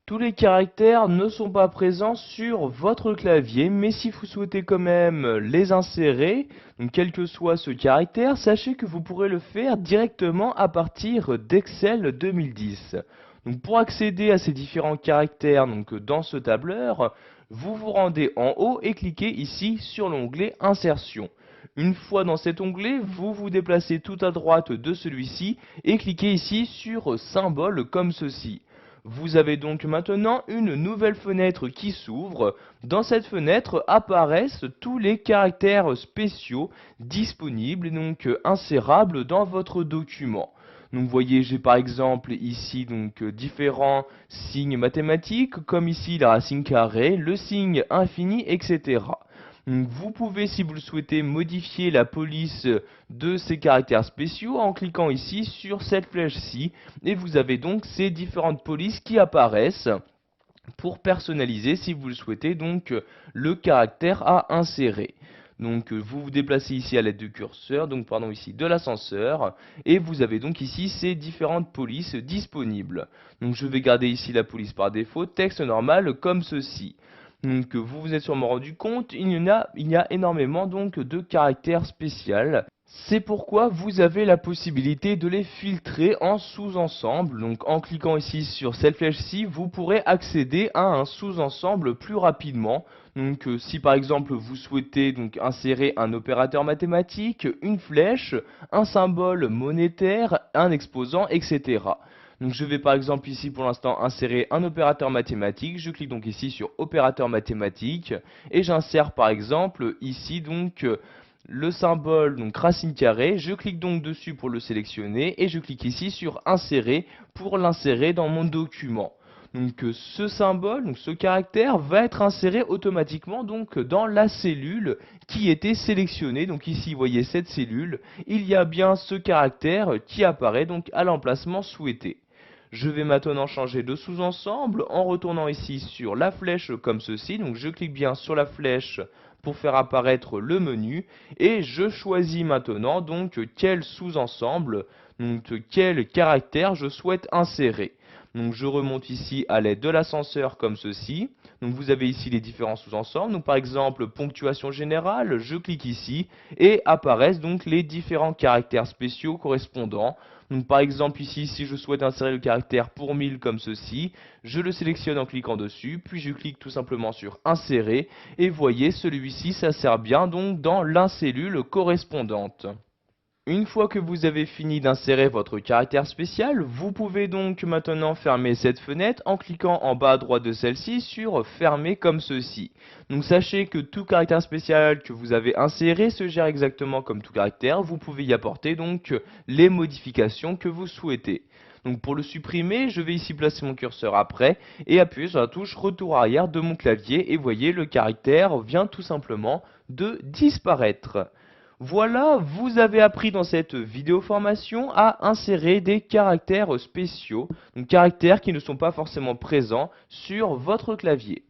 Tous les caractères ne sont pas présents sur votre clavier, mais si vous souhaitez quand même les insérer, donc quel que soit ce caractère, sachez que vous pourrez le faire directement à partir d'Excel 2010. Donc pour accéder à ces différents caractères dans ce tableur, vous vous rendez en haut et cliquez ici sur l'onglet Insertion. Une fois dans cet onglet, vous vous déplacez tout à droite de celui-ci et cliquez ici sur Symbole comme ceci. Vous avez donc maintenant une nouvelle fenêtre qui s'ouvre. Dans cette fenêtre apparaissent tous les caractères spéciaux disponibles et insérables dans votre document. Donc vous voyez, j'ai par exemple ici différents signes mathématiques, comme ici la racine carrée, le signe infini, etc. Vous pouvez, si vous le souhaitez, modifier la police de ces caractères spéciaux en cliquant ici sur cette flèche-ci. Et vous avez donc ces différentes polices qui apparaissent pour personnaliser, si vous le souhaitez, le caractère à insérer. Donc vous vous déplacez ici à l'aide du curseur, ici de l'ascenseur, et vous avez donc ici ces différentes polices disponibles. Donc je vais garder ici la police par défaut, texte normal comme ceci. Donc vous vous êtes sûrement rendu compte, il y a énormément de caractères spéciaux. C'est pourquoi vous avez la possibilité de les filtrer en sous-ensemble. Donc en cliquant ici sur cette flèche-ci, vous pourrez accéder à un sous-ensemble plus rapidement. Donc si par exemple vous souhaitez insérer un opérateur mathématique, une flèche, un symbole monétaire, un exposant, etc. Donc je vais par exemple ici pour l'instant insérer un opérateur mathématique. Je clique donc ici sur opérateur mathématique et j'insère par exemple ici le symbole racine carrée. Je clique donc dessus pour le sélectionner et je clique ici sur insérer pour l'insérer dans mon document. Donc ce symbole, ce caractère va être inséré automatiquement dans la cellule qui était sélectionnée. Donc ici vous voyez cette cellule, il y a bien ce caractère qui apparaît à l'emplacement souhaité. Je vais maintenant changer de sous-ensemble en retournant ici sur la flèche comme ceci. Donc je clique bien sur la flèche pour faire apparaître le menu et je choisis maintenant quel sous-ensemble, quel caractère je souhaite insérer. Donc je remonte ici à l'aide de l'ascenseur comme ceci. Donc vous avez ici les différents sous-ensembles. Donc par exemple ponctuation générale, je clique ici et apparaissent les différents caractères spéciaux correspondants. Donc par exemple ici, si je souhaite insérer le caractère pour 1000 comme ceci, je le sélectionne en cliquant dessus, puis je clique tout simplement sur insérer, et voyez, celui-ci s'insère bien dans la cellule correspondante. Une fois que vous avez fini d'insérer votre caractère spécial, vous pouvez donc maintenant fermer cette fenêtre en cliquant en bas à droite de celle-ci sur fermer comme ceci. Donc sachez que tout caractère spécial que vous avez inséré se gère exactement comme tout caractère. Vous pouvez y apporter les modifications que vous souhaitez. Donc pour le supprimer, je vais ici placer mon curseur après et appuyer sur la touche retour arrière de mon clavier et voyez le caractère vient tout simplement de disparaître. Voilà, vous avez appris dans cette vidéo formation à insérer des caractères spéciaux, donc caractères qui ne sont pas forcément présents sur votre clavier.